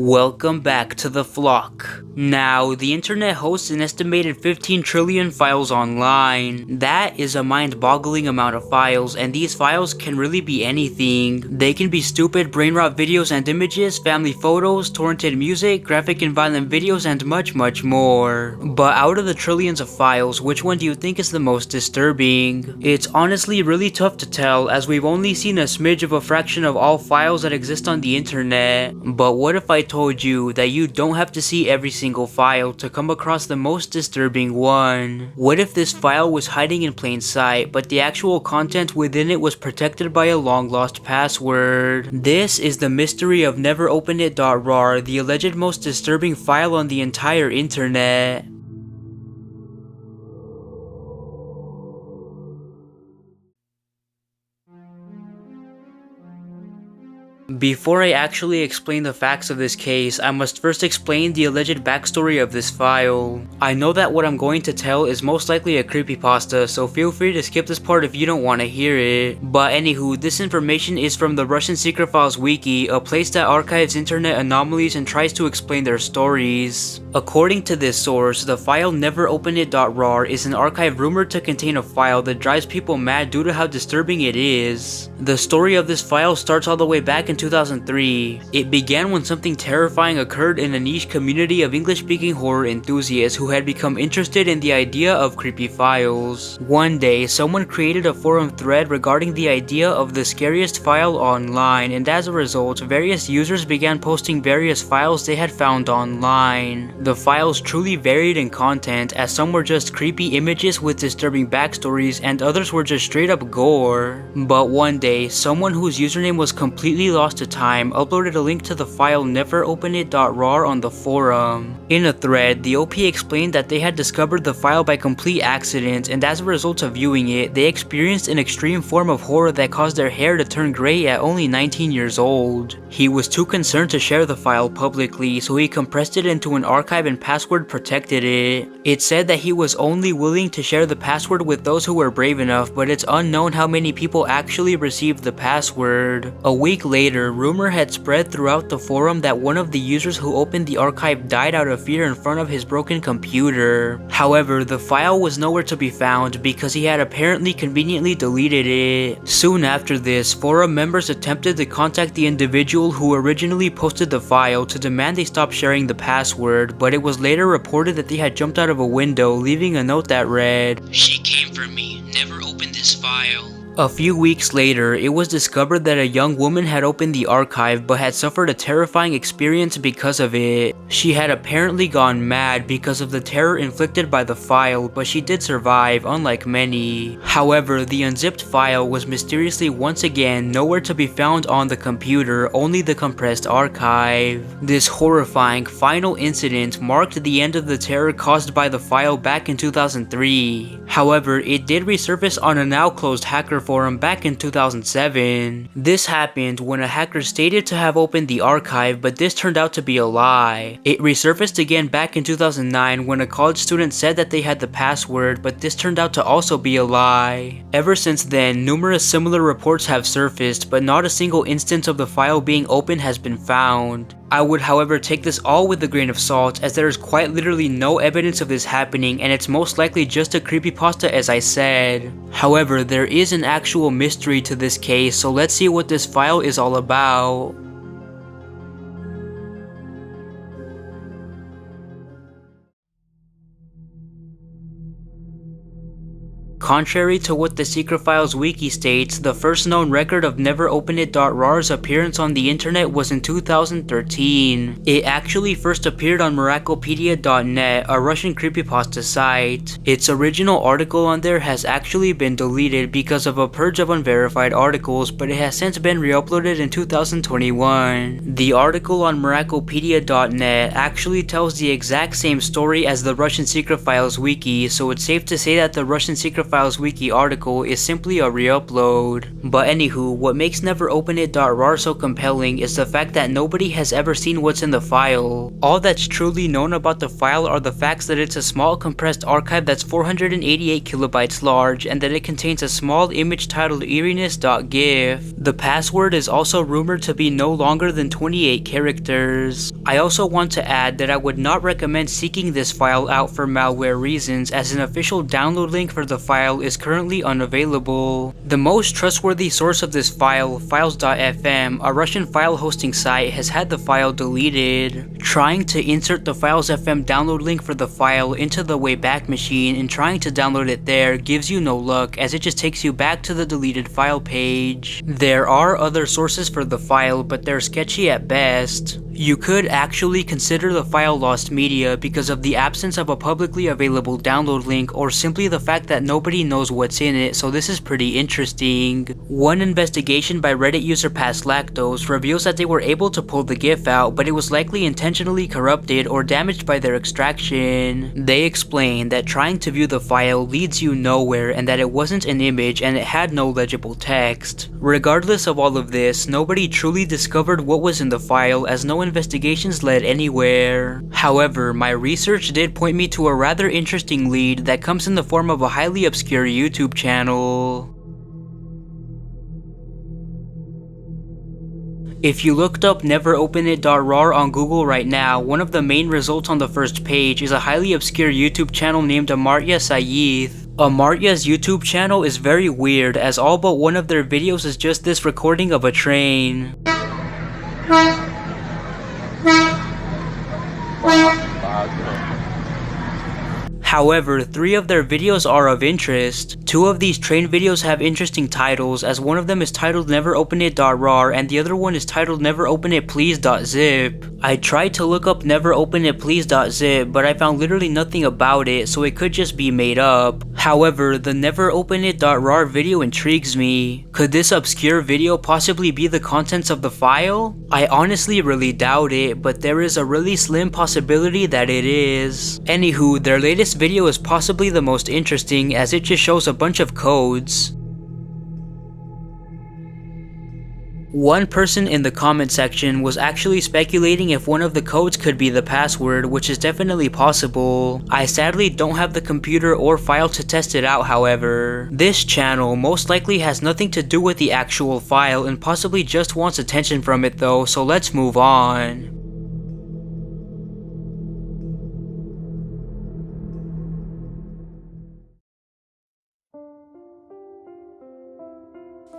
Welcome back to the flock. Now, the internet hosts an estimated 15 trillion files online. That is a mind-boggling amount of files, and these files can really be anything. They can be stupid brain rot videos and images, family photos, torrented music, graphic and violent videos, and much more. But out of the trillions of files, which one do you think is the most disturbing? It's honestly really tough to tell, as we've only seen a smidge of a fraction of all files that exist on the internet. But what if I told you that you don't have to see every single file to come across the most disturbing one? What if this file was hiding in plain sight, but the actual content within it was protected by a long lost password? This is the mystery of neveropenit.rar, the alleged most disturbing file on the entire internet. Before I actually explain the facts of this case, I must first explain the alleged backstory of this file. I know that what I'm going to tell is most likely a creepypasta, so feel free to skip this part if you don't want to hear it. But anywho, this information is from the Russian Secret Files Wiki, a place that archives internet anomalies and tries to explain their stories. According to this source, the file neveropenit.rar is an archive rumored to contain a file that drives people mad due to how disturbing it is. The story of this file starts all the way back in 2003. It began when something terrifying occurred in a niche community of English-speaking horror enthusiasts who had become interested in the idea of creepy files. One day, someone created a forum thread regarding the idea of the scariest file online, and as a result, various users began posting various files they had found online. The files truly varied in content, as some were just creepy images with disturbing backstories, and others were just straight up gore. But one day, someone whose username was completely lost to time uploaded a link to the file neveropenit.rar on the forum. In a thread, the OP explained that they had discovered the file by complete accident, and as a result of viewing it, they experienced an extreme form of horror that caused their hair to turn gray at only 19 years old. He was too concerned to share the file publicly, so he compressed it into an archive and password protected it. It said that he was only willing to share the password with those who were brave enough, but it's unknown how many people actually received the password. A week later, rumor had spread throughout the forum that one of the users who opened the archive died out of fear in front of his broken computer. However, the file was nowhere to be found because he had apparently conveniently deleted it. Soon after this, forum members attempted to contact the individual who originally posted the file to demand they stop sharing the password, but it was later reported that they had jumped out of a window, leaving a note that read, "She came for me, never open this file." A few weeks later, it was discovered that a young woman had opened the archive but had suffered a terrifying experience because of it. She had apparently gone mad because of the terror inflicted by the file, but she did survive, unlike many. However, the unzipped file was mysteriously once again nowhere to be found on the computer, only the compressed archive. This horrifying final incident marked the end of the terror caused by the file back in 2003. However, it did resurface on a now closed hacker forum back in 2007. This happened when a hacker stated to have opened the archive, but this turned out to be a lie. It resurfaced again back in 2009 when a college student said that they had the password, but this turned out to also be a lie. Ever since then, numerous similar reports have surfaced, but not a single instance of the file being opened has been found. I would however take this all with a grain of salt, as there is quite literally no evidence of this happening, and it's most likely just a creepypasta, as I said. However, there is an actual mystery to this case, so let's see what this file is all about. Contrary to what the Secret Files Wiki states, the first known record of neveropenit.rar's appearance on the internet was in 2013. It actually first appeared on miraclepedia.net, a Russian creepypasta site. Its original article on there has actually been deleted because of a purge of unverified articles, but it has since been re-uploaded in 2021. The article on miraclepedia.net actually tells the exact same story as the Russian Secret Files Wiki, so it's safe to say that the Russian Secret Files Files Wiki article is simply a re-upload. But anywho, what makes neveropenit.rar so compelling is the fact that nobody has ever seen what's in the file. All that's truly known about the file are the facts that it's a small compressed archive that's 488 kilobytes large and that it contains a small image titled eeriness.gif. The password is also rumored to be no longer than 28 characters. I also want to add that I would not recommend seeking this file out for malware reasons, as an official download link for the file is currently unavailable. The most trustworthy source of this file, files.fm, a Russian file hosting site, has had the file deleted. Trying to insert the files.fm download link for the file into the Wayback Machine and trying to download it there gives you no luck, as it just takes you back to the deleted file page. There are other sources for the file, but they're sketchy at best. You could actually consider the file lost media because of the absence of a publicly available download link, or simply the fact that nobody knows what's in it, so this is pretty interesting. One investigation by Reddit user PastLactose reveals that they were able to pull the GIF out, but it was likely intentionally corrupted or damaged by their extraction. They explain that trying to view the file leads you nowhere and that it wasn't an image and it had no legible text. Regardless of all of this, nobody truly discovered what was in the file, as no investigations led anywhere. However, my research did point me to a rather interesting lead that comes in the form of a highly obscure YouTube channel. If you looked up neveropenit.rar on Google right now, one of the main results on the first page is a highly obscure YouTube channel named Amartya Sayeeth. Amartya's YouTube channel is very weird, as all but one of their videos is just this recording of a train. However, 3 of their videos are of interest. 2 of these train videos have interesting titles, as one of them is titled neveropenit.rar and the other one is titled neveropenitplease.zip. I tried to look up neveropenitplease.zip, but I found literally nothing about it, so it could just be made up. However, the neveropenit.rar video intrigues me. Could this obscure video possibly be the contents of the file? I honestly really doubt it, but there is a really slim possibility that it is. Anywho, their latest video is possibly the most interesting, as it just shows a bunch of codes. One person in the comment section was actually speculating if one of the codes could be the password, which is definitely possible. I sadly don't have the computer or file to test it out, however. This channel most likely has nothing to do with the actual file and possibly just wants attention from it though, so let's move on.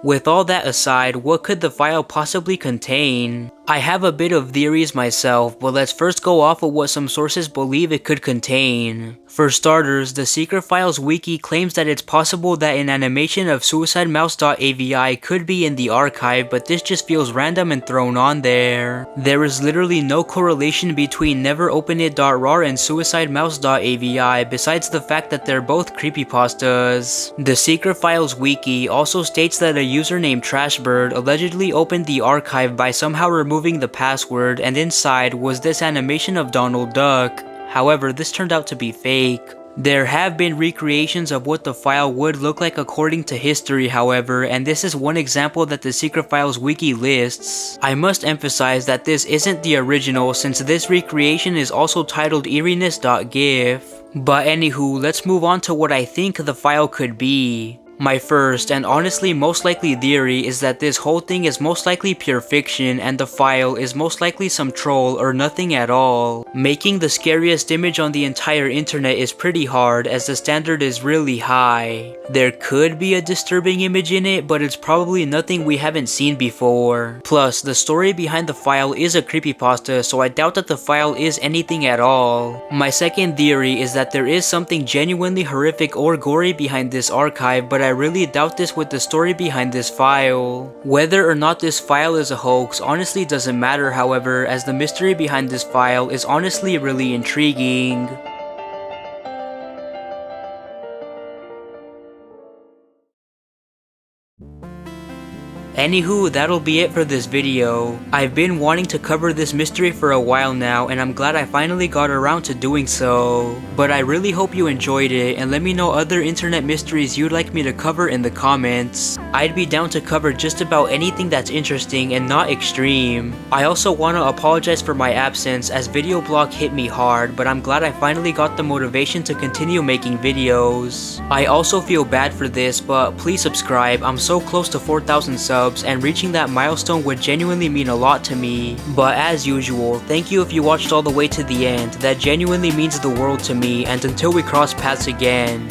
With all that aside, what could the file possibly contain? I have a bit of theories myself, but let's first go off of what some sources believe it could contain. For starters, the Secret Files Wiki claims that it's possible that an animation of suicidemouse.avi could be in the archive, but this just feels random and thrown on there. There is literally no correlation between neveropenit.rar and suicidemouse.avi besides the fact that they're both creepypastas. The Secret Files Wiki also states that a user named Trashbird allegedly opened the archive by somehow removing the password, and inside was this animation of Donald Duck. However, this turned out to be fake. There have been recreations of what the file would look like according to history, however, and this is one example that the Secret Files Wiki lists. I must emphasize that this isn't the original, since this recreation is also titled eeriness.gif. But anywho, let's move on to what I think the file could be. My first, and honestly most likely theory, is that this whole thing is most likely pure fiction and the file is most likely some troll or nothing at all. Making the scariest image on the entire internet is pretty hard, as the standard is really high. There could be a disturbing image in it, but it's probably nothing we haven't seen before. Plus, the story behind the file is a creepypasta, so I doubt that the file is anything at all. My second theory is that there is something genuinely horrific or gory behind this archive, but I really doubt this with the story behind this file. Whether or not this file is a hoax honestly doesn't matter, however, as the mystery behind this file is honestly really intriguing. Anywho, that'll be it for this video. I've been wanting to cover this mystery for a while now, and I'm glad I finally got around to doing so. But I really hope you enjoyed it, and let me know other internet mysteries you'd like me to cover in the comments. I'd be down to cover just about anything that's interesting and not extreme. I also want to apologize for my absence, as video blog hit me hard, but I'm glad I finally got the motivation to continue making videos. I also feel bad for this, but please subscribe. I'm so close to 4,000 subs, and reaching that milestone would genuinely mean a lot to me. But as usual, thank you if you watched all the way to the end. That genuinely means the world to me, and until we cross paths again.